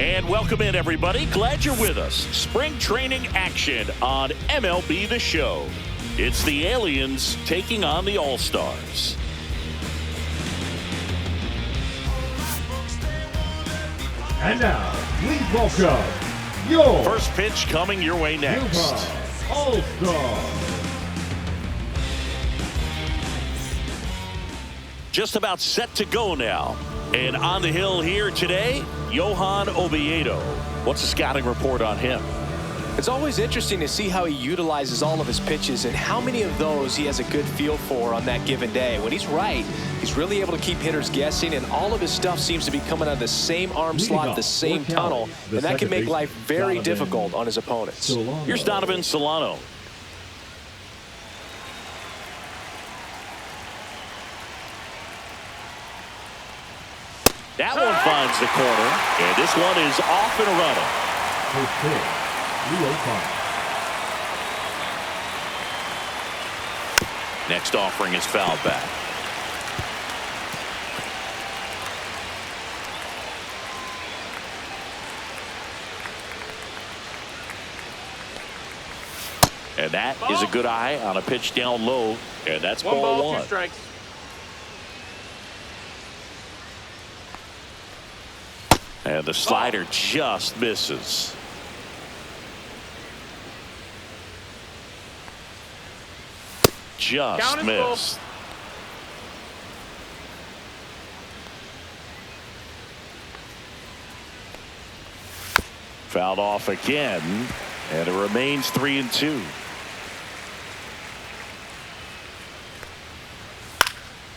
And welcome in, everybody. Glad you're with us. Spring training action on MLB The Show. It's the Aliens taking on the All-Stars. And now, please welcome your first pitch coming your way next. All-Stars. Just about set to go now. And on the hill here today, Johan Oviedo. What's the scouting report on him? It's always interesting to see how he utilizes all of his pitches and how many of those he has a good feel for on that given day. When he's right, he's really able to keep hitters guessing, and all of his stuff seems to be coming out of the same arm slot, the same tunnel, and that can make life very difficult on his opponents. Here's Donovan Solano. That one finds the corner, and this one is off and running. Next offering is fouled back. And that is a good eye on a pitch down low, and that's ball one. 2 strikes. And the slider just misses. Just missed. Fouled off again, and it remains 3-2.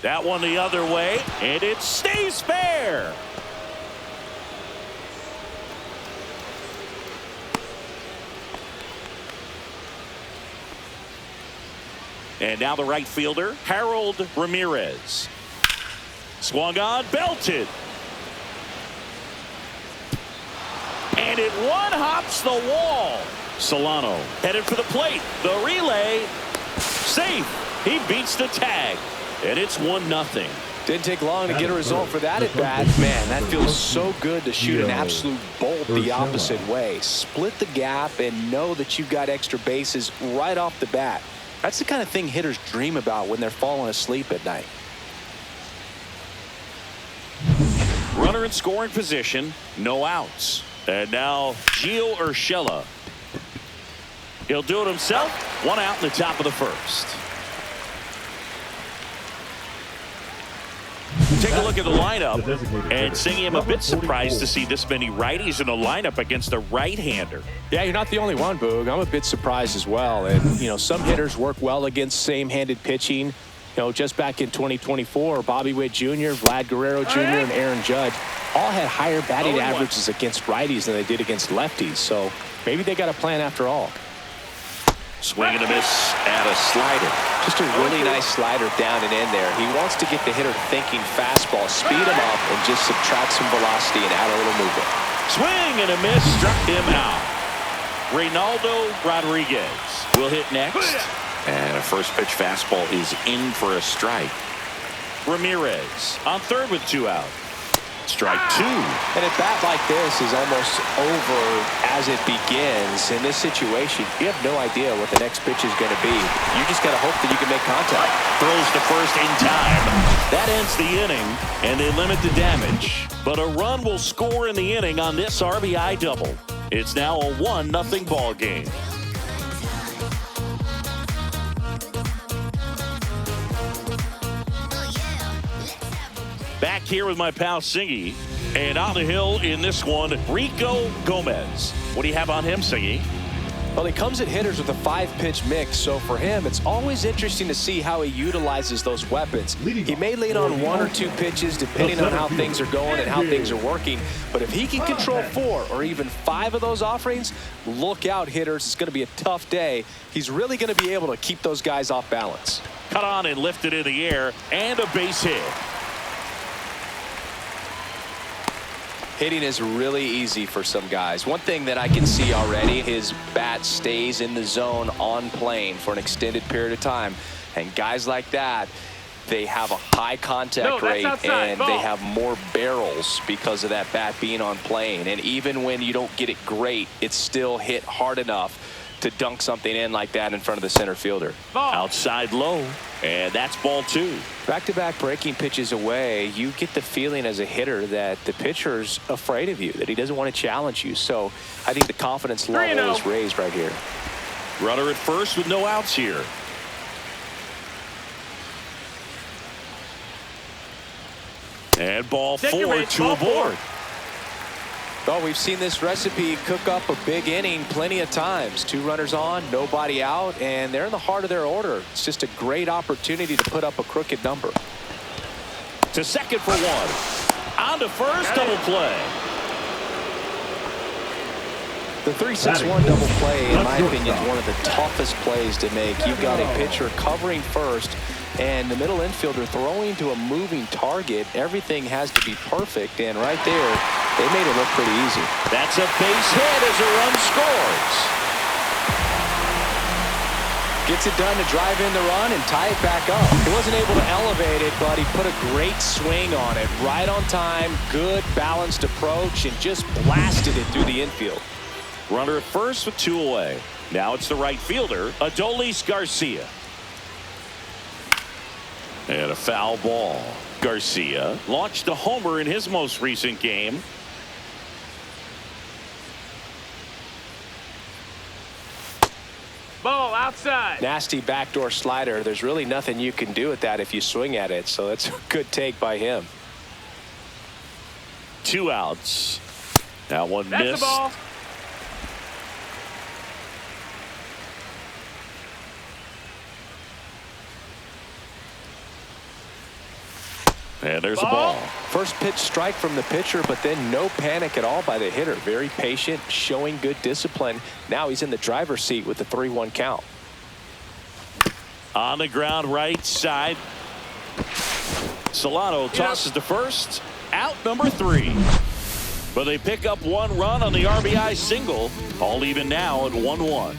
That one the other way, and it stays fair. And now the right fielder, Harold Ramirez. Swung on, belted. And it one-hops the wall. Solano headed for the plate. The relay, safe. He beats the tag. And it's 1-0. Didn't take long to get a result for that at bat. Man, that feels so good to shoot an absolute bolt the opposite way. Split the gap and know that you've got extra bases right off the bat. That's the kind of thing hitters dream about when they're falling asleep at night. Runner in scoring position, no outs. And now Gio Urshela. He'll do it himself. 1 out in the top of the first. Take a look at the lineup, and Singy, I'm a bit surprised to see this many righties in the lineup against a right-hander. Yeah, you're not the only one, Boog. I'm a bit surprised as well. And, you know, some hitters work well against same-handed pitching. You know, just back in 2024, Bobby Witt Jr., Vlad Guerrero Jr., and Aaron Judge all had higher batting averages against righties than they did against lefties. So maybe they got a plan after all. Swing and a miss at a slider. Just a really nice slider down and in there. He wants to get the hitter thinking fastball, speed him up, and just subtract some velocity and add a little movement. Swing and a miss, struck him out. Reynaldo Rodriguez will hit next. And a first pitch fastball is in for a strike. Ramirez on third with 2 out. Strike 2. And a bat like this is almost over as it begins. In this situation, you have no idea what the next pitch is going to be. You just got to hope that you can make contact. Throws to first in time. That ends the inning, and they limit the damage. But a run will score in the inning on this RBI double. It's now a 1-0 ball game. Back here with my pal Singy, and on the hill in this one, Rico Gomez. What do you have on him, Singy? Well, he comes at hitters with a 5-pitch mix, so for him, it's always interesting to see how he utilizes those weapons. He may lean on 1 or 2 pitches depending on how things are going and how things are working, but if he can control 4 or even 5 of those offerings, look out, hitters. It's going to be a tough day. He's really going to be able to keep those guys off balance. Cut on and lifted in the air, and a base hit. Hitting is really easy for some guys. One thing that I can see already, his bat stays in the zone on plane for an extended period of time. And guys like that, They have a high contact rate, and they have more barrels because of that bat being on plane. And even when you don't get it great, it's still hit hard enough to dunk something in like that in front of the center fielder. Outside low, and that's ball 2. Back-to-back breaking pitches away, you get the feeling as a hitter that the pitcher's afraid of you, that he doesn't want to challenge you. So I think the confidence level is raised right here. Runner at first with no outs here. And ball 4, 2 aboard. Well, we've seen this recipe cook up a big inning plenty of times. 2 runners on, nobody out, and they're in the heart of their order. It's just a great opportunity to put up a crooked number. To second for 1. On to first, double play. The 3-6-1 double play, in my opinion, is one of the toughest plays to make. You've got a pitcher covering first, and the middle infielder throwing to a moving target. Everything has to be perfect, and right there, they made it look pretty easy. That's a base hit as a run scores. Gets it done to drive in the run and tie it back up. He wasn't able to elevate it, but he put a great swing on it. Right on time, good balanced approach, and just blasted it through the infield. Runner at first with 2 away. Now it's the right fielder, Adolis Garcia. And a foul ball. Garcia launched a homer in his most recent game. Ball outside. Nasty backdoor slider. There's really nothing you can do with that if you swing at it. So that's a good take by him. 2 outs. That one That's missed. The ball. And there's a ball. First pitch strike from the pitcher, but then no panic at all by the hitter. Very patient, showing good discipline. Now he's in the driver's seat with the 3-1 count. On the ground right side. Solano tosses to first. Out number 3. But they pick up 1 run on the RBI single. All even now at 1-1.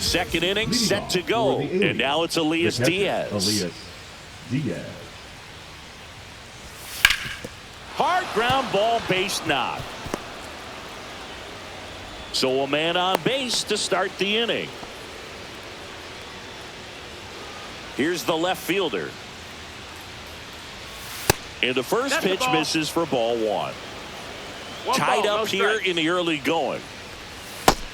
Second inning set to go, and now it's Elias Diaz. Hard ground ball, base knock. So a man on base to start the inning. Here's the left fielder. And the first pitch misses for ball 1. Tied up here in the early going.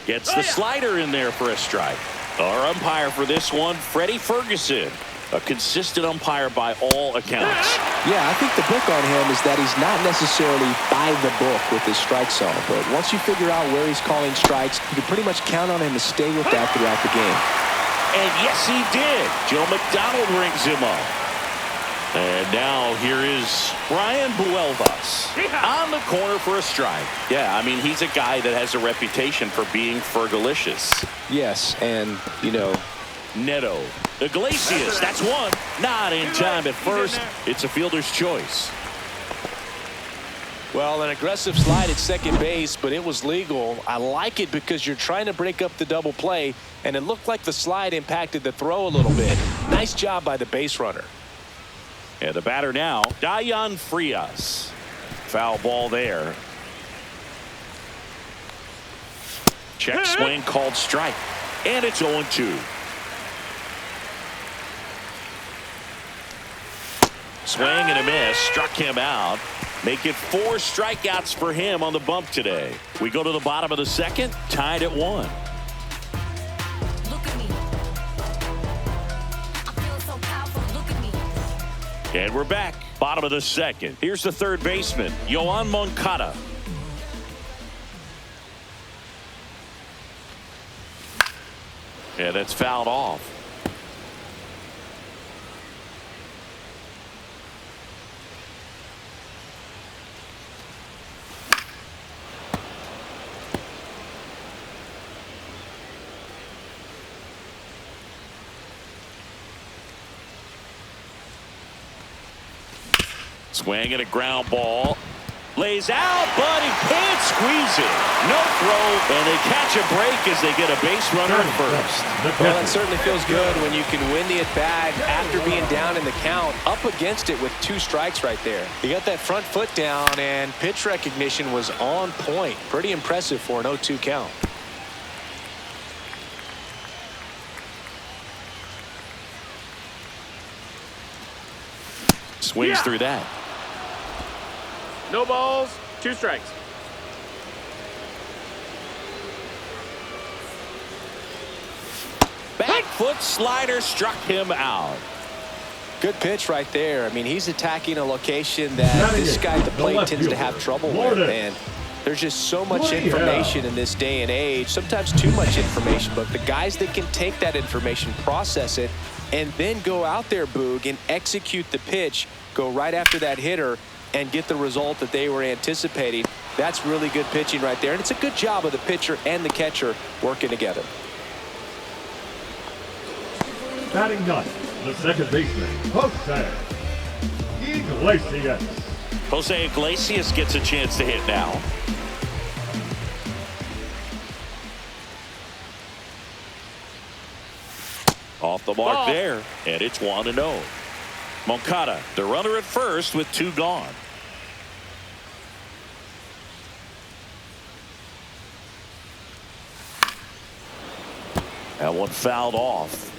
Gets the slider in there for a strike. Our umpire for this one, Freddie Ferguson. A consistent umpire by all accounts. Yeah, I think the book on him is that he's not necessarily by the book with his strike zone. But once you figure out where he's calling strikes, you can pretty much count on him to stay with that throughout the game. And yes, he did. Joe McDonald rings him up. And now here is Brian Buelvas on the corner for a strike. Yeah, I mean, he's a guy that has a reputation for being fergalicious. Yes, and, you know, Neto. Iglesias, that's 1. Not in time at first. It's a fielder's choice. Well, an aggressive slide at second base, but it was legal. I like it because you're trying to break up the double play, and it looked like the slide impacted the throw a little bit. Nice job by the base runner. And the batter now, Dayan Frias. Foul ball there. Check swing called strike. And it's 0-2. Swing and a miss. Struck him out. Make it 4 strikeouts for him on the bump today. We go to the bottom of the second. Tied at 1. And we're back. Bottom of the second. Here's the third baseman, Yoan Moncada. And it's fouled off. Swing and a ground ball. Lays out, but he can't squeeze it. No throw, and they catch a break as they get a base runner at first. Well, that certainly feels good when you can win the at-bat after being down in the count, up against it with 2 strikes right there. He got that front foot down, and pitch recognition was on point. Pretty impressive for an 0-2 count. Swings through that. No balls, 2 strikes. Back foot slider struck him out. Good pitch right there. I mean, he's attacking a location that this guy at the plate tends to have trouble with. And there's just so much information in this day and age, sometimes too much information. But the guys that can take that information, process it, and then go out there, Boog, and execute the pitch, go right after that hitter, and get the result that they were anticipating. That's really good pitching right there. And it's a good job of the pitcher and the catcher working together. Batting ninth, the second baseman, Jose Iglesias. Jose Iglesias gets a chance to hit now. Off the mark there, and it's 1-0. Moncada, the runner at first with 2 gone. That one fouled off.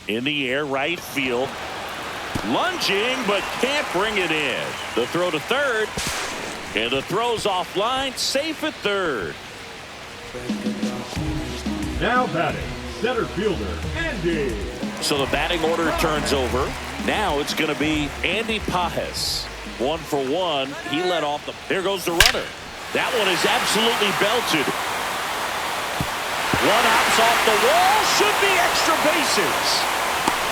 In the air, right field. Lunging, but can't bring it in. The throw to third. And the throw's offline, safe at third. Now batting, center fielder, Andy. So the batting order turns over. Now it's going to be Andy Pajes. 1 for 1. He led off the... There goes the runner. That one is absolutely belted. One hops off the wall. Should be extra bases.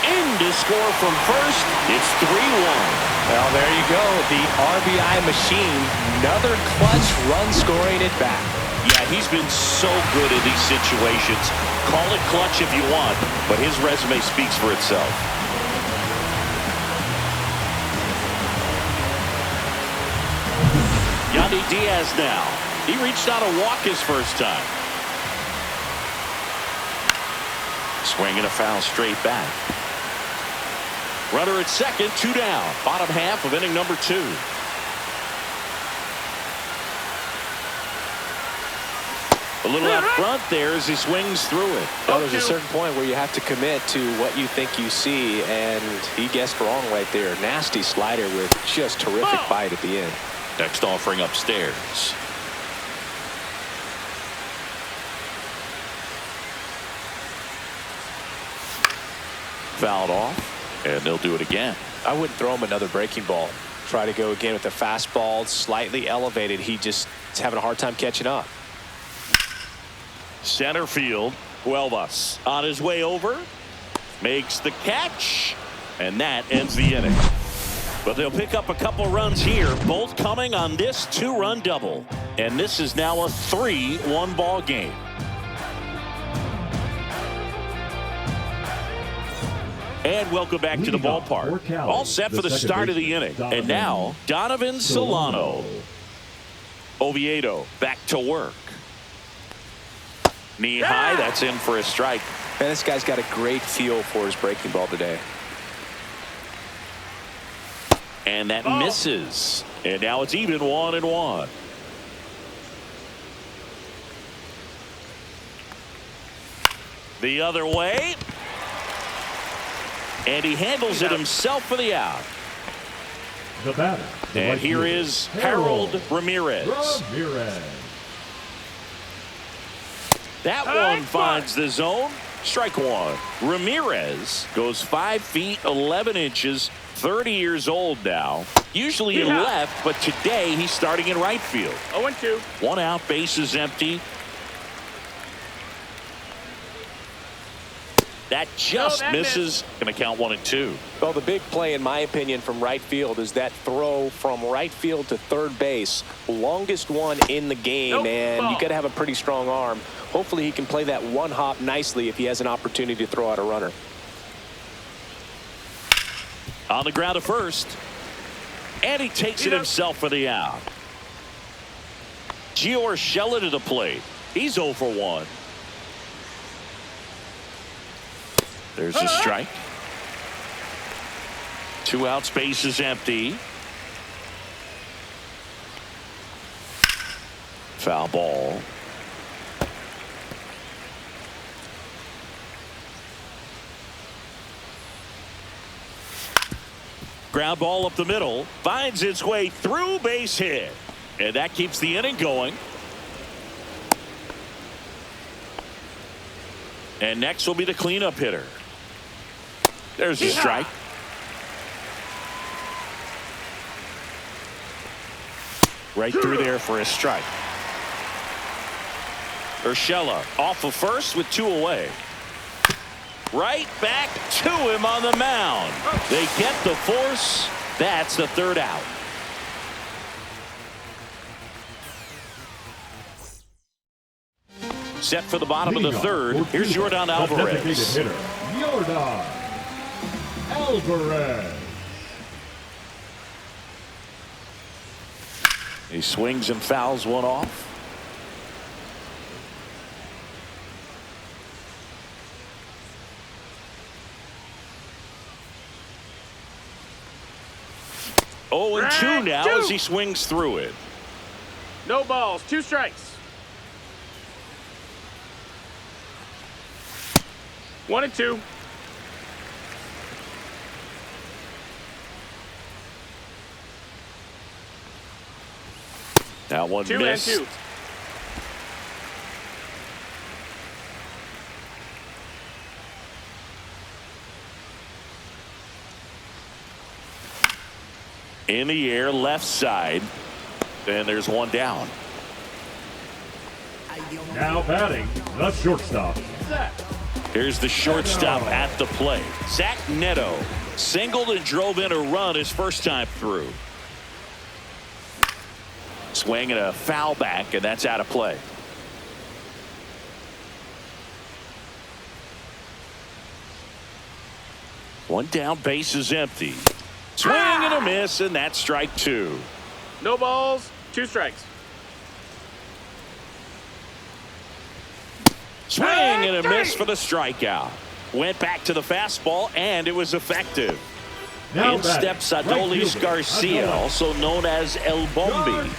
In to score from first. It's 3-1. Well, there you go. The RBI machine. Another clutch run scoring it back. Yeah, he's been so good in these situations. Call it clutch if you want, but his resume speaks for itself. Yandy Diaz now. He reached out a walk his first time. Swing and a foul straight back. Runner at second, 2 down. Bottom half of inning number 2. A little out front there as he swings through it. Well, there's a certain point where you have to commit to what you think you see, and he guessed wrong right there. Nasty slider with just terrific bite at the end. Next offering upstairs. Fouled off, and they'll do it again. I wouldn't throw him another breaking ball. Try to go again with the fastball, slightly elevated. He just is having a hard time catching up. Center field, Huelvas on his way over, makes the catch, and that ends the inning. But they'll pick up a couple runs here, both coming on this 2-run double. And this is now a 3-1 ball game. And welcome back to the ballpark. All set for the start of the inning. And now, Donovan Solano. Oviedo back to work. Knee high, that's in for a strike. Man, this guy's got a great feel for his breaking ball today. And that misses. And now it's even 1-1. The other way. And he handles it himself for the out. The batter. And here is Harold Ramirez. That one finds the zone. Strike one. Ramirez goes 5 feet 11 inches, 30 years old now. Usually in left, but today he's starting in right field. 0-2. 1 out, bases empty. That just misses. Going to count 1 and 2. Well, the big play, in my opinion, from right field is that throw from right field to third base. Longest one in the game, and you got to have a pretty strong arm. Hopefully he can play that one hop nicely if he has an opportunity to throw out a runner. On the ground to first. And he takes it himself for the out. Urshela to the plate. He's 0 for 1. There's a strike. 2 outs, base is empty. Foul ball. Ground ball up the middle. Finds its way through, base hit. And that keeps the inning going. And next will be the cleanup hitter. There's a strike. Right through there for a strike. Urshela off of first with 2 away. Right back to him on the mound. They get the force. That's the 3rd out. Set for the bottom of the 3rd. Here's Yordan Alvarez. Designated hitter, Yordan Alvarez. He swings and fouls one off. Oh, and 2 now as he swings through it. No balls, 2 strikes. 1 and 2. That one 2 missed. and 2. In the air, left side. And there's 1 down. Now batting, the shortstop, Zach. Here's the shortstop at the plate. Zach Neto singled and drove in a run his first time through. Swing and a foul back, and that's out of play. One down, base is empty. Swing and a miss, and that's strike 2. No balls, 2 strikes. Swing and a miss for the strikeout. Went back to the fastball, and it was effective. Now in steps Adolis Garcia, also known as El Bombi.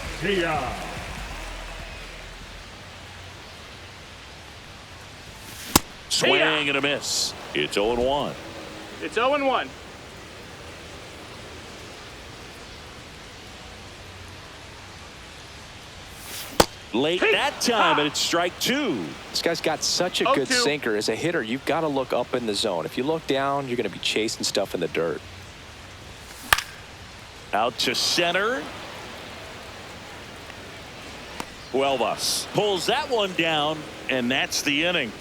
Swing and a miss. It's 0-1. It's 0-1. Late that time, and it's strike 2. This guy's got such a good sinker. As a hitter, you've got to look up in the zone. If you look down, you're going to be chasing stuff in the dirt. Out to center. Huelvas pulls that one down, and that's the inning.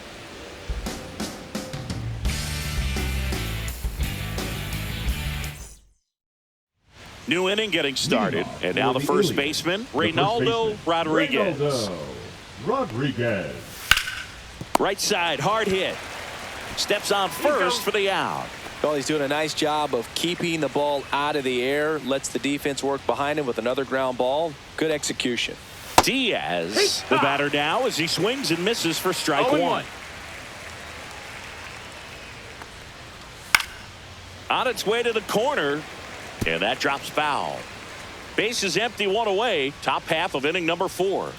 New inning getting started, and now the first baseman, Reynaldo Rodriguez. Right side, hard hit. Steps on first for the out. Well, he's doing a nice job of keeping the ball out of the air. Lets the defense work behind him with another ground ball. Good execution. Diaz, the batter now, as he swings and misses for strike 1. On its way to the corner. And that drops foul. Base is empty, 1 away. Top half of inning number 4.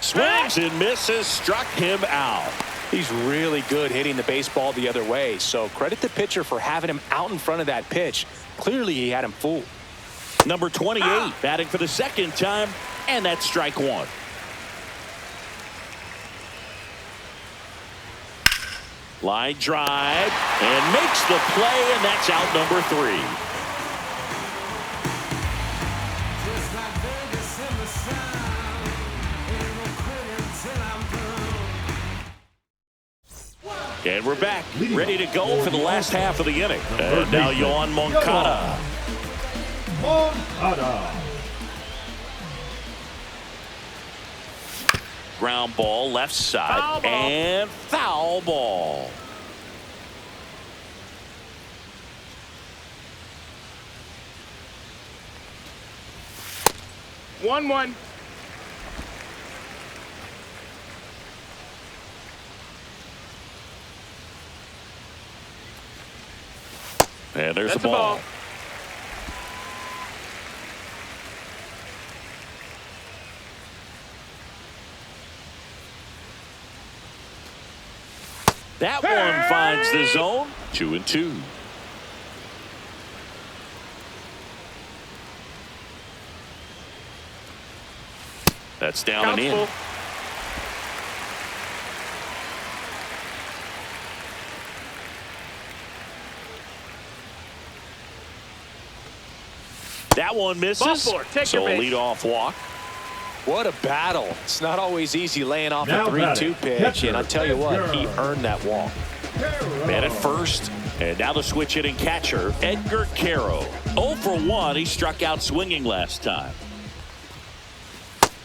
Swings and misses, struck him out. He's really good hitting the baseball the other way. So credit the pitcher for having him out in front of that pitch. Clearly he had him fooled. Number 28 batting for the 2nd time, and that's strike 1. Line drive, and makes the play, and that's out number 3. And we're back, ready to go for the last half of the inning. And now Yohan Moncada. Ground ball, left side, and foul ball. One. And there's That's the ball. That one finds the zone. 2-2. That's down and in. That one misses. So a leadoff walk. What a battle. It's not always easy laying off a 3-2 pitch, and I tell you what, he earned that walk. Man at first, and now the switch hitting catcher, Edgar Caro. 0 for 1. He struck out swinging last time.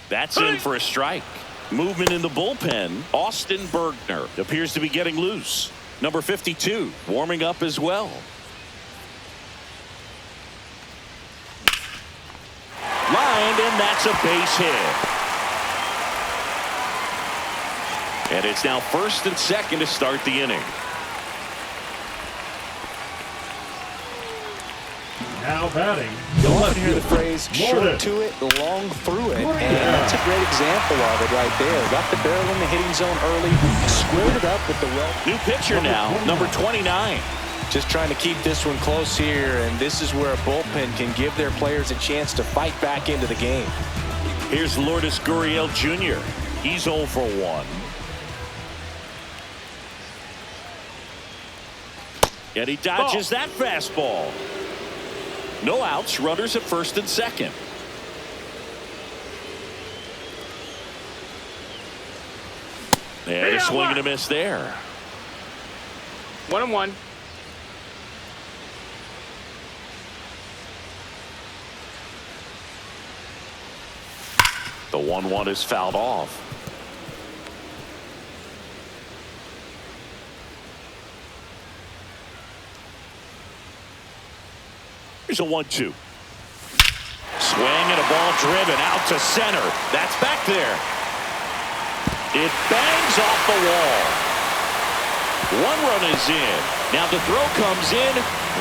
That's in for a strike. Movement in the bullpen. Austin Bergner appears to be getting loose. Number 52 warming up as well. Lined, and that's a base hit. And it's now first and second to start the inning. Now batting. You often hear the phrase short to it, long through it, and that's a great example of it right there. Got the barrel in the hitting zone early, squared it up with the new pitcher now, number 29. Just trying to keep this one close here, and this is where a bullpen can give their players a chance to fight back into the game. Here's Lourdes Gurriel Jr. He's 0 for 1. And he dodges that fastball. No outs, runners at first and second. And a swing and a miss there. 1-1. The 1-1 is fouled off. Here's a 1-2. Swing and a ball driven out to center. That's back there. It bangs off the wall. 1 run is in. Now the throw comes in.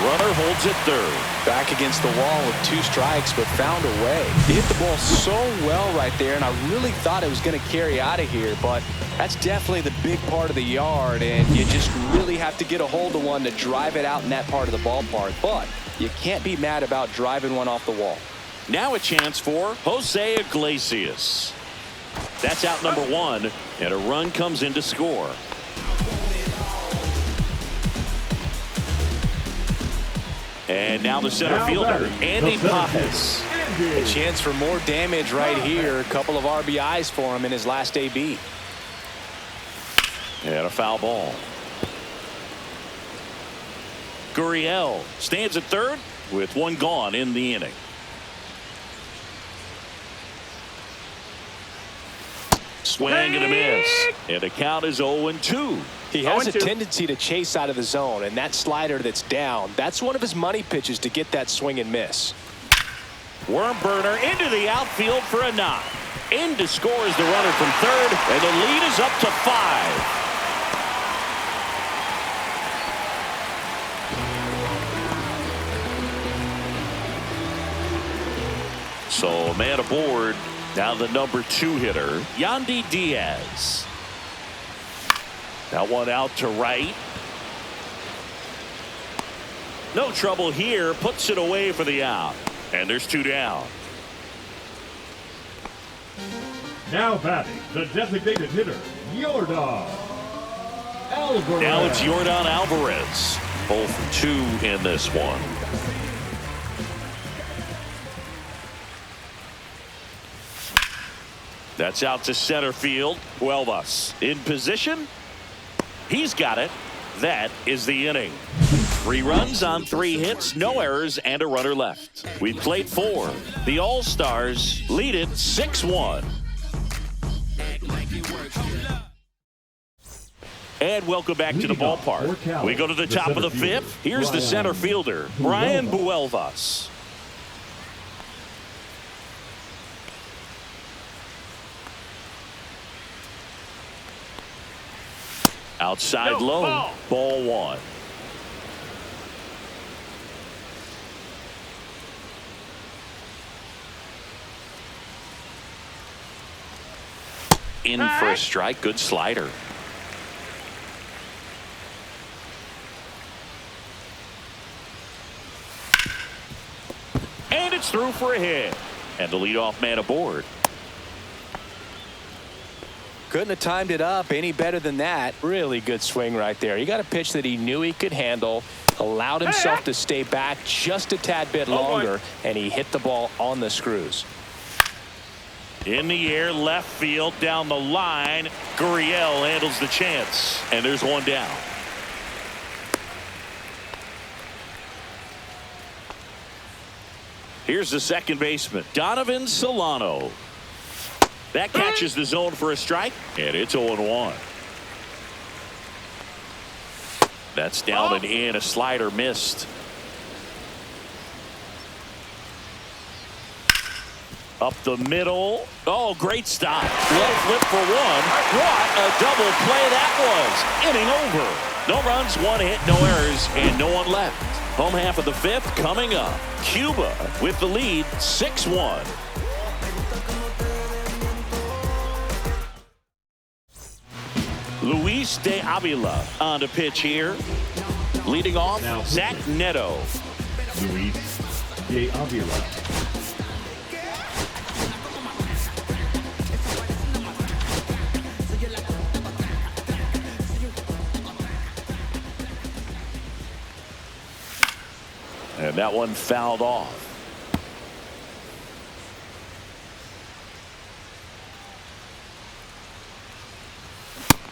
Runner holds it third. Back against the wall with 2 strikes, but found a way. He hit the ball so well right there, and I really thought it was going to carry out of here, but that's definitely the big part of the yard, and you just really have to get a hold of one to drive it out in that part of the ballpark. But you can't be mad about driving one off the wall. Now a chance for Jose Iglesias. That's out number 1, and a run comes in to score. And now the center fielder, Andy Pajes. A chance for more damage right here. A couple of RBIs for him in his last AB. And a foul ball. Gurriel stands at third with 1 gone in the inning. Swing and a miss. And the count is 0-2. He has a tendency to chase out of the zone, and that slider that's down, that's one of his money pitches to get that swing and miss. Worm burner into the outfield for a knock. In to score is the runner from third, and the lead is up to 5. So a man aboard. Now the number 2 hitter, Yandy Diaz. That one out to right. No trouble here. Puts it away for the out. And there's 2 down. Now batting, the designated hitter, Yordan Alvarez. Now it's Yordan Alvarez. 0 for 2 in this one. That's out to center field. Huelvas in position. He's got it. That is the inning. 3 runs on 3 hits, no errors, and a runner left. We played 4. The All-Stars lead it 6-1. And welcome back to the ballpark. We go to the top of the 5th. Here's the center fielder, Brian Buelvas. Outside low, ball 1. In for a strike, good slider. And it's through for a hit. And the leadoff man aboard. Couldn't have timed it up any better than that. Really good swing right there. He got a pitch that he knew he could handle, allowed himself to stay back just a tad bit longer, and he hit the ball on the screws. In the air, left field, down the line. Gurriel handles the chance, and there's one down. Here's the second baseman, Donovan Solano. That catches the zone for a strike, and it's 0-1. That's down and in. A slider missed. Up the middle. Oh, great stop. Low flip for 1. What a double play that was. Inning over. No runs, 1 hit, no errors, and no one left. Home half of the 5th coming up. Cuba with the lead, 6-1. Luis de Avila on the pitch here. Leading off, now Zach Neto. Luis de Avila. And that one fouled off.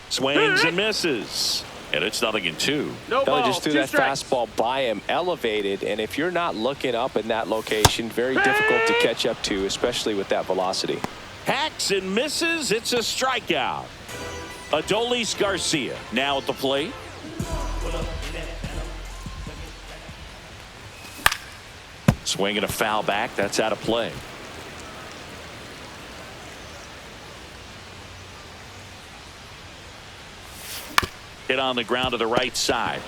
Swings and misses. And it's 0-2. No balls, just threw 2 that strikes. fastball by him, elevated, and if you're not looking up in that location, very difficult to catch up to, especially with that velocity. Hacks and misses. It's a strikeout. Adolis Garcia now at the plate. Swinging a foul back. That's out of play. Hit on the ground to the right side.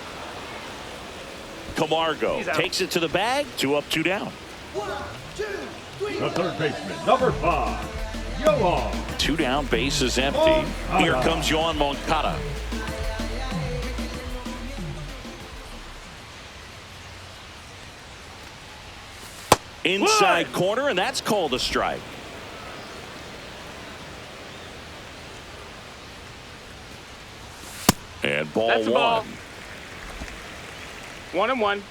Camargo takes it to the bag. 2 up, 2 down. The third baseman, number 5, Yohan. 2 down, base is empty. Here comes Yohan Moncada. Inside corner, and that's called a strike. And ball 1. Ball. 1-1.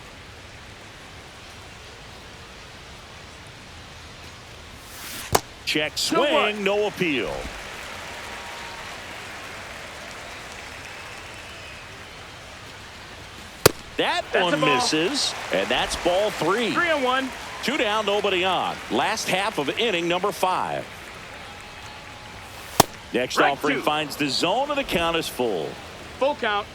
Check swing, no appeal. That one misses, and that's ball 3. 3-1. 2 down, nobody on. Last half of inning number 5. Next offering finds the zone, and the count is full. Full count.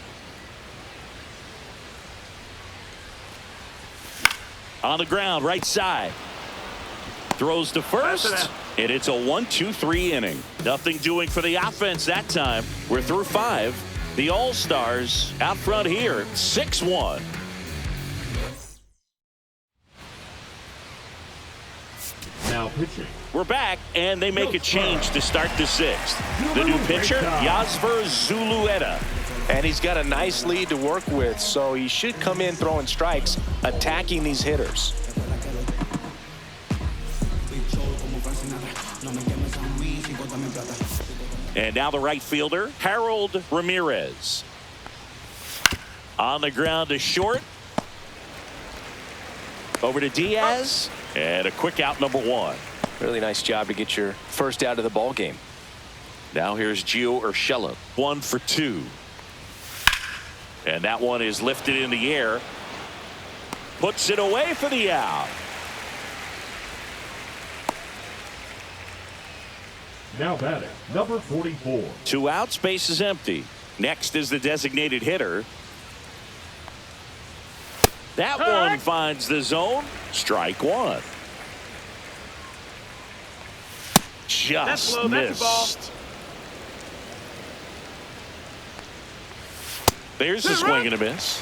On the ground, right side. Throws to first, and it's a 1-2-3 inning. Nothing doing for the offense that time. We're through 5. The All-Stars out front here, 6-1. Now pitching. We're back, and they make a change to start the 6th. The new pitcher, Yasver Zulueta. And he's got a nice lead to work with, so he should come in throwing strikes, attacking these hitters. And now the right fielder, Harold Ramirez. On the ground to short. Over to Diaz. And a quick out, number 1. Really nice job to get your first out of the ball game. Now here's Gio Urshela. 1 for 2. And that one is lifted in the air. Puts it away for the out. Now batting, number 44. 2 outs, base is empty. Next is the designated hitter. That one finds the zone. Strike one. Just low, that's a ball. missed. There's a swing and a miss.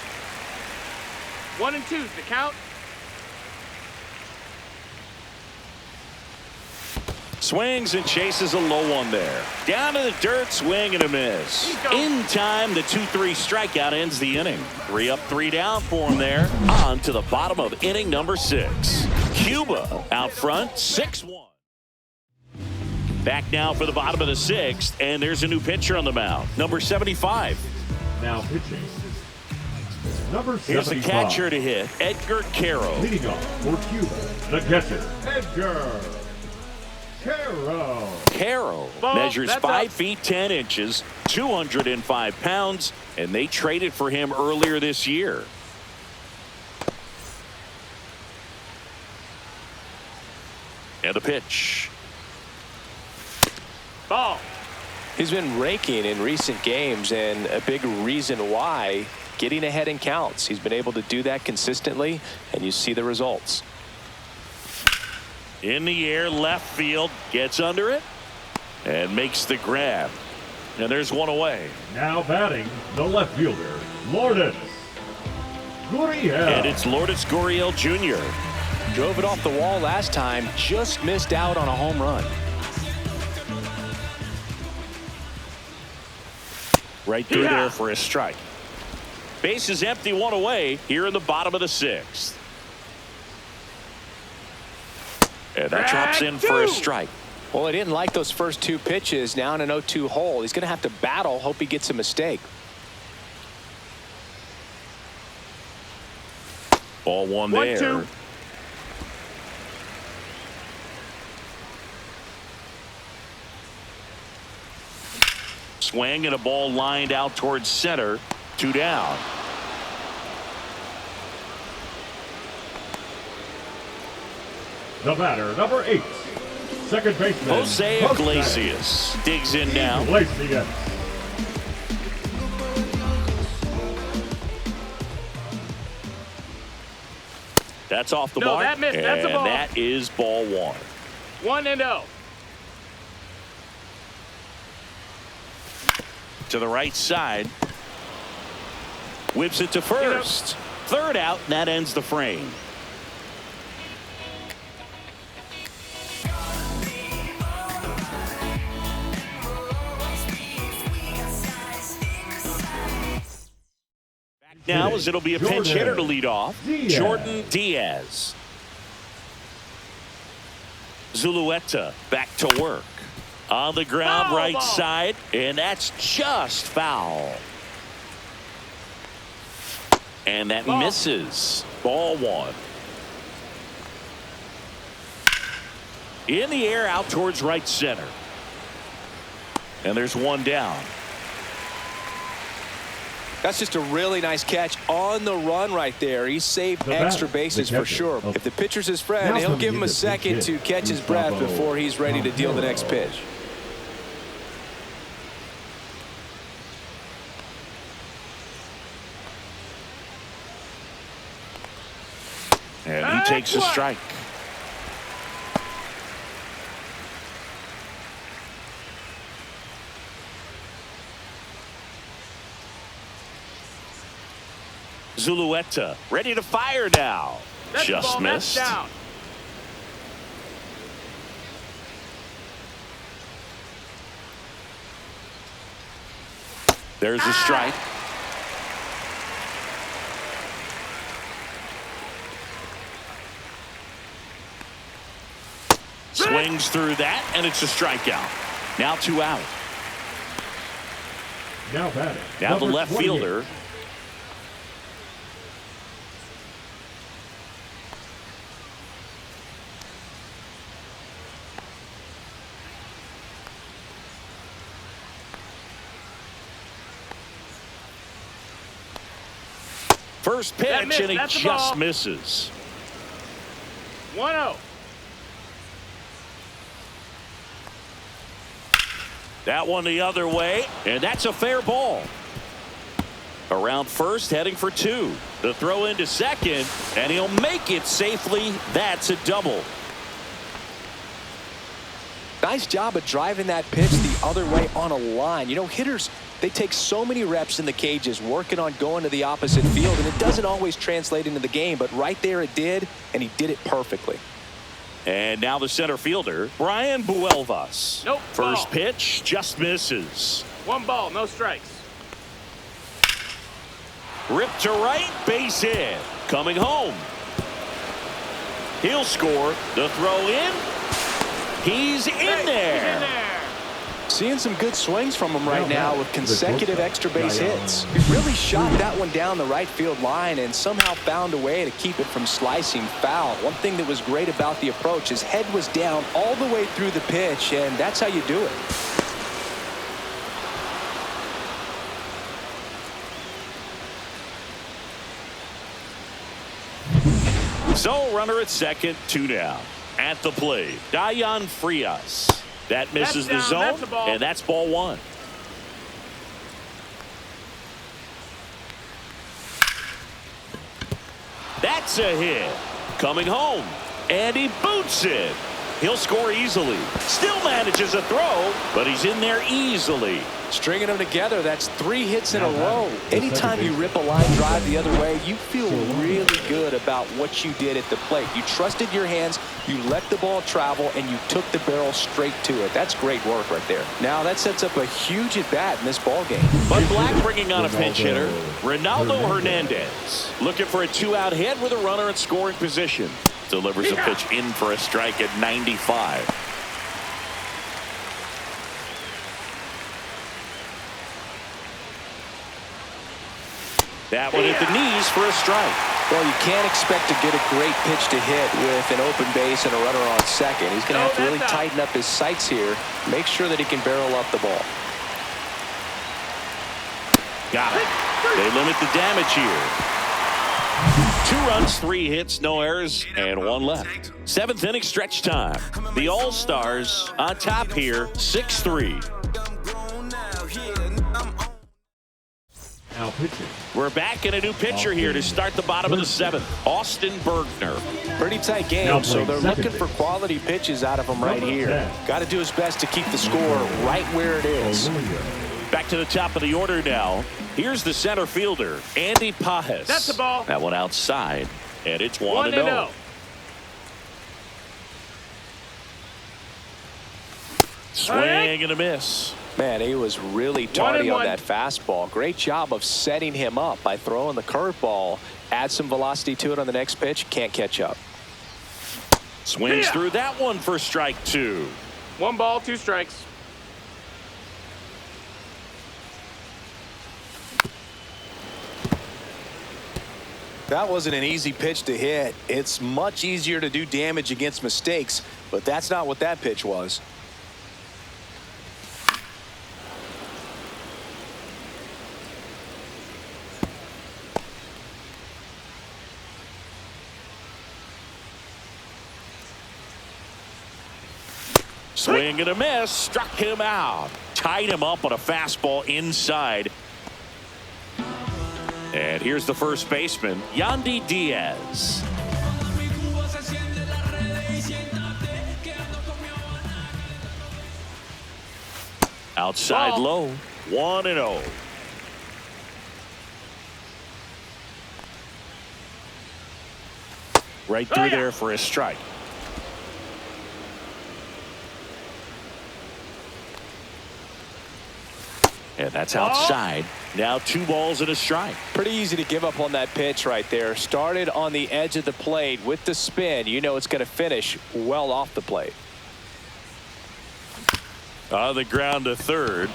1 and 2's the count. Swings and chases a low one there. Down to the dirt, swing and a miss. In time, the 2-3 strikeout ends the inning. 3 up, 3 down for him there. On to the bottom of inning number 6. Cuba out front, 6-1. Back now for the bottom of the 6th, and there's a new pitcher on the mound. Number 75. Now pitching, number 75. Here's the catcher to hit, Edgar Caro. Leading off for Cuba, the catcher, Edgar Caro. Caro Ball, measures that's 5 up. feet 10 inches, 205 pounds, and they traded for him earlier this year. And the pitch. Ball. He's been raking in recent games, and a big reason why, getting ahead in counts. He's been able to do that consistently, and you see the results. In the air, left field, gets under it, and makes the grab. And there's one away. Now batting, the left fielder, Lourdes Gurriel. And it's Lourdes Gurriel Jr. Drove it off the wall last time, just missed out on a home run. Right through there for a strike. Base is empty, one away here in the bottom of the 6th. And that drops in for a strike. Well, he didn't like those first 2 pitches. Now in an 0-2 hole, he's going to have to battle, hope he gets a mistake. Ball one there. 1-2. Swing and a ball lined out towards center. 2 down. The batter, number 8, second baseman, Jose Iglesias digs in now. Iglesias. That's off the No, mark. that missed. That's a and ball. that is ball 1. 1-0. To the right side. Whips it to first. Third out, and that ends the frame. Back now as it'll be a pinch hitter to lead off. Jordan Diaz. Zulueta back to work. On the ground, right side, and that's just foul. And that misses. Ball 1. In the air, out towards right center. And there's one down. That's just a really nice catch on the run right there. He saved extra bases for sure. If the pitcher's his friend, he'll give him a second to catch his breath before he's ready to deal the next pitch. And he takes a strike. Zulueta ready to fire now. That's the Just ball. missed. That's down. There's a strike. Swings through that, and it's a strikeout. Now 2 out. Now batting, Now the number left 28. fielder. First pitch, and he That's the just ball. misses. 1-0. That one the other way, and that's a fair ball. Around first, heading for two. The throw into second, and he'll make it safely. That's a double. Nice job of driving that pitch the other way on a line. You know, hitters, they take so many reps in the cages working on going to the opposite field, and it doesn't always translate into the game, but right there it did, and he did it perfectly. And now the center fielder, Brian Buelvas. Nope. First Ball. pitch just misses. 1 ball, no strikes. Ripped to right, base hit. Coming home. He'll score. The throw in. He's in He's in there. there. Seeing some good swings from him right now with consecutive extra base hits. He really shot that one down the right field line and somehow found a way to keep it from slicing foul. One thing that was great about the approach, his head was down all the way through the pitch, and that's how you do it. So runner at second, 2 down. At the plate, Dayan Frias. That misses the That's down, zone, that's a ball. and that's ball 1. That's a hit. Coming home, and he boots it. He'll score easily. Still manages a throw, but he's in there easily. Stringing them together, that's 3 hits in a row. Anytime you rip a line drive the other way, you feel really good about what you did at the plate. You trusted your hands, you let the ball travel, and you took the barrel straight to it. That's great work right there. Now that sets up a huge at-bat in this ball game. But Black bringing on a pinch hitter, Ronaldo Hernandez. Looking for a 2-out hit with a runner in scoring position. Delivers a pitch in for a strike at 95. That one at the knees for a strike. Well, you can't expect to get a great pitch to hit with an open base and a runner on second. He's going to have to really tighten up his sights here, make sure that he can barrel up the ball. Got it. They limit the damage here. 2 runs, 3 hits, no errors, and 1 left. 7th inning stretch time. The All-Stars on top here, 6-3. Now pitching. We're back in a new pitcher here to start the bottom of the 7th. Austin Bergner. Pretty tight game, so they're looking for quality pitches out of him right here. Got to do his best to keep the score right where it is. Back to the top of the order now. Here's the center fielder, Andy Pajes. That's the ball. That one outside, and it's 1-0. 1-0. Swing and a miss. Man, he was really tardy on 1-1. that fastball. Great job of setting him up by throwing the curveball. Add some velocity to it on the next pitch. Can't catch up. Swings through that one for strike 2. 1 ball, 2 strikes. That wasn't an easy pitch to hit. It's much easier to do damage against mistakes, but that's not what that pitch was. Swing and a miss. Struck him out. Tied him up on a fastball inside. And here's the first baseman, Yandy Diaz. Outside Ball. low, 1-0. Right through there for a strike. And that's outside. Now 2 balls and a strike. Pretty easy to give up on that pitch right there. Started on the edge of the plate with the spin. You know it's going to finish well off the plate. On the ground to third.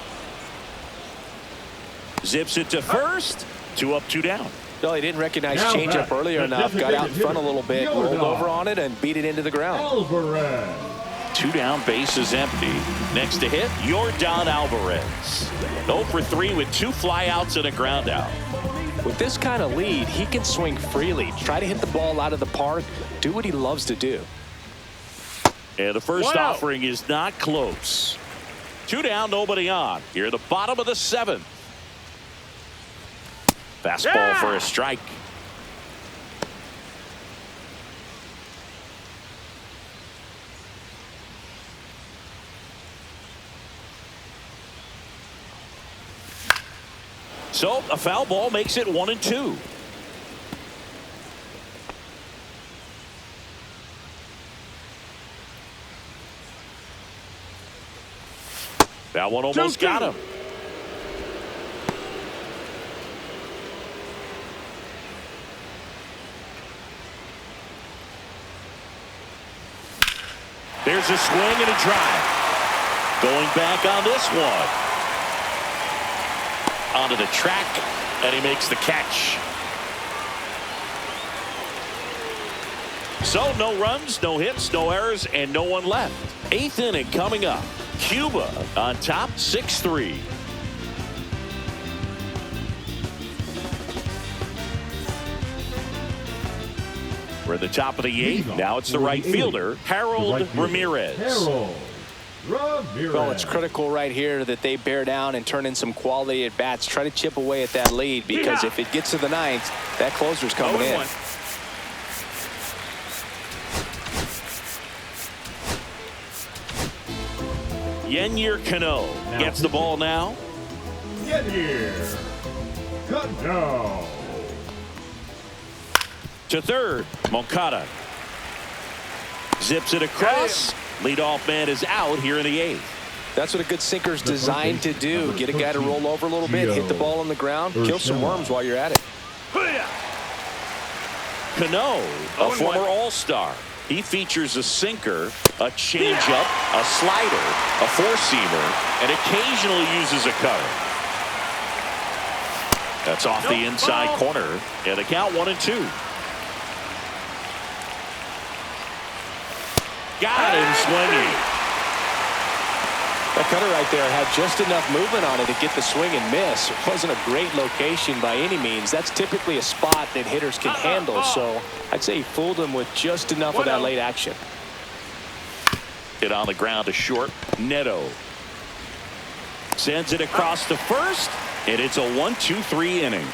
Zips it to first. 2 up, 2 down. No, he didn't recognize Now changeup back, earlier the enough. Got out in front a little bit, designated hitter, rolled over on it, and beat it into the ground. Alvarez. 2 down, base is empty. Next to hit, Yordan Alvarez. 0 for 3 with 2 flyouts and a ground out. With this kind of lead, he can swing freely, try to hit the ball out of the park, do what he loves to do. And the first offering is not close. 2 down, nobody on. Here at the bottom of the 7th. Fastball for a strike. So a foul ball makes it 1-2. That one almost got him. There's a swing and a drive. Going back on this one. Onto the track, and he makes the catch. So no runs, no hits, no errors, and no one left. 8th inning coming up. Cuba on top, 6-3. We're at the top of the 8th. Now it's the right fielder, Harold Ramirez. Well, it's critical right here that they bear down and turn in some quality at bats. Try to chip away at that lead, because if it gets to the 9th, that closer's coming in. Yennier Cano gets the ball now. Yennier Cano. To third, Moncada. Zips it across. Leadoff man is out here in the 8th. That's what a good sinker's designed to do. Get a guy to roll over a little bit, hit the ball on the ground, kill some worms while you're at it. Cano, a former All-Star. He features a sinker, a changeup, a slider, a four-seamer, and occasionally uses a cutter. That's off the inside corner, and the count 1-2. Got him swinging. That cutter right there had just enough movement on it to get the swing and miss. It wasn't a great location by any means. That's typically a spot that hitters can handle, so I'd say he fooled him with just enough of that late action. Hit on the ground to short. Neto sends it across to first, and it's a 1-2-3 inning.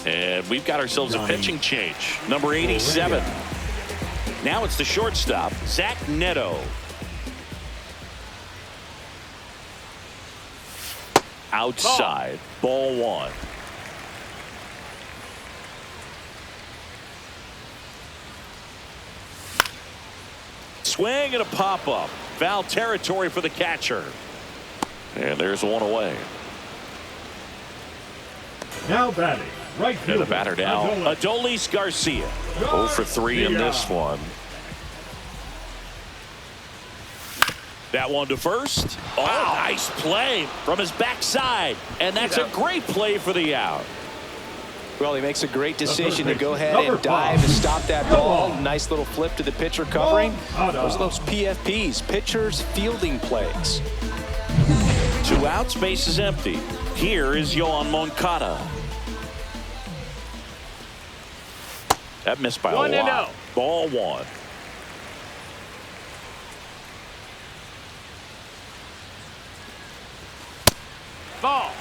And we've got ourselves a pitching change. Number 87. Now it's the shortstop, Zach Neto. Outside, ball 1. Swing and a pop-up. Foul territory for the catcher. And there's one away. Now batting. Right and the batter now, Adolis Garcia. 0 for 3 in this one. That one to first. Oh, nice play from his backside. And that's a great play for the out. Well, he makes a great decision to go ahead and dive and stop that ball. Nice little flip to the pitcher covering. Those are those PFPs, pitchers fielding plays. 2 outs, base is empty. Here is Yohan Moncada. That missed by a lot. Ball 1. Ball.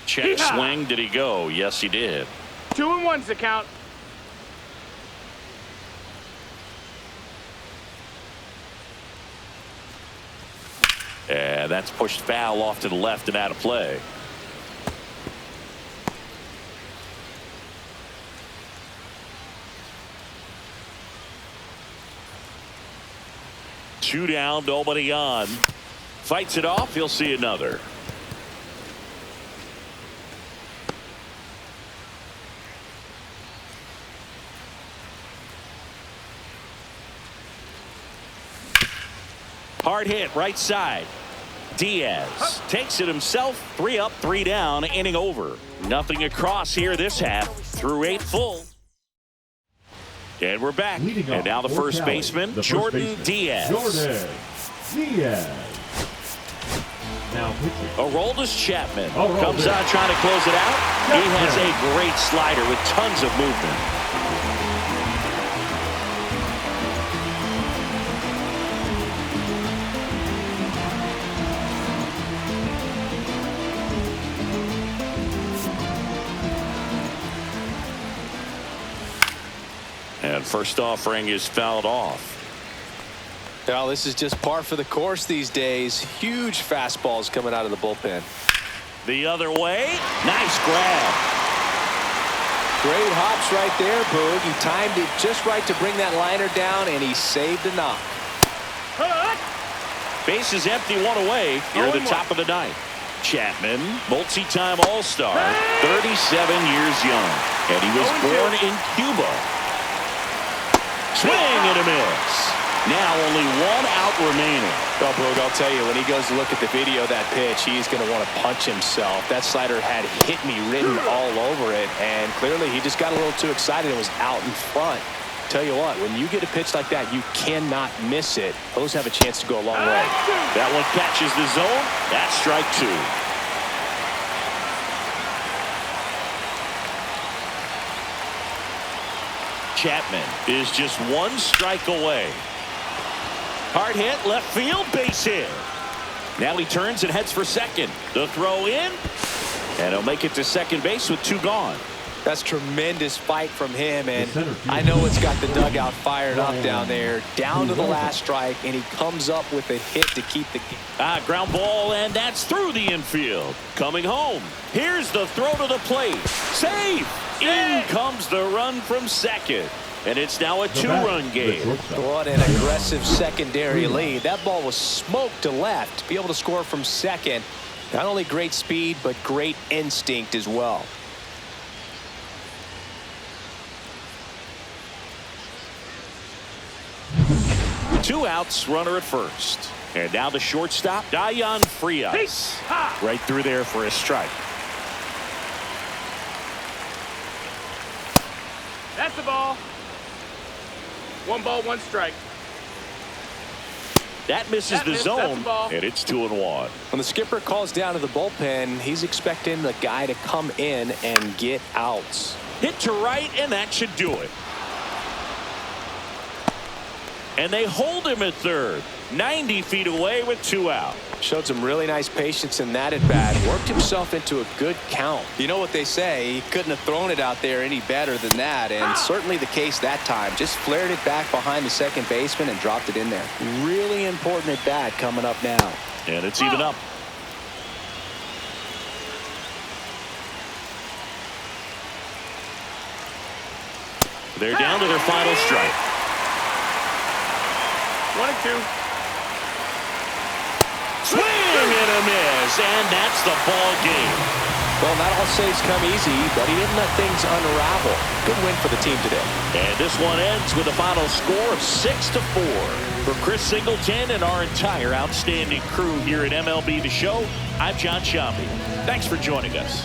Check swing. Did he go? Yes, he did. 2-1's the count. And that's pushed foul off to the left and out of play. Two down, nobody on. Fights it off. He'll see another. Hard hit right side. Diaz takes it himself. 3 up, 3 down, inning over. Nothing across here this half through 8 full. And we're back. And now the first baseman, Jordan Diaz. Jordan Diaz. Now pitching. Aroldis Chapman comes out trying to close it out. He has a great slider with tons of movement. And first offering is fouled off. Well, this is just par for the course these days. Huge fastballs coming out of the bullpen. The other way. Nice grab. Great hops right there, Boog. He timed it just right to bring that liner down, and he saved a knock. Base is empty, 1 away. Here at the top of the 9th. Chapman, multi-time All-Star, 37 years young. And he was born in Cuba. Swing and a miss. Now only 1 out remaining. Well, Boog, I'll tell you, when he goes to look at the video of that pitch, he's going to want to punch himself. That slider had "hit me" written all over it, and clearly he just got a little too excited and was out in front. Tell you what, when you get a pitch like that, you cannot miss it. Those have a chance to go a long way. That one catches the zone. That's strike 2. Chapman is just 1 strike away. Hard hit, left field, base hit. Now he turns and heads for second. The throw in, and he'll make it to second base with 2 gone. That's tremendous fight from him, and I know it's got the dugout fired up down there. Down to the last strike, and he comes up with a hit to keep the game. Ground ball, and that's through the infield. Coming home. Here's the throw to the plate. Safe! In comes the run from second. And it's now a 2-run game. What an aggressive secondary lead. That ball was smoked to left. To be able to score from second, not only great speed, but great instinct as well. Two outs, runner at first. And now the shortstop, Dayan Frias. Right through there for a strike. That's the ball. 1 ball, 1 strike. That misses the zone, and it's 2-1. When the skipper calls down to the bullpen, he's expecting the guy to come in and get outs. Hit to right, and that should do it. And they hold him at third. 90 feet away with 2 out. Showed some really nice patience in that at bat. Worked himself into a good count. You know what they say, he couldn't have thrown it out there any better than that, and certainly the case that time. Just flared it back behind the second baseman and dropped it in there. Really important at bat coming up now. And it's even up. They're down to their final strike. 1 and 2. Swing and a miss, and that's the ball game. Well, not all saves come easy, but he didn't let things unravel. Good win for the team today. And this one ends with a final score of 6-4. For Chris Singleton and our entire outstanding crew here at MLB The Show, I'm John Shambi. Thanks for joining us.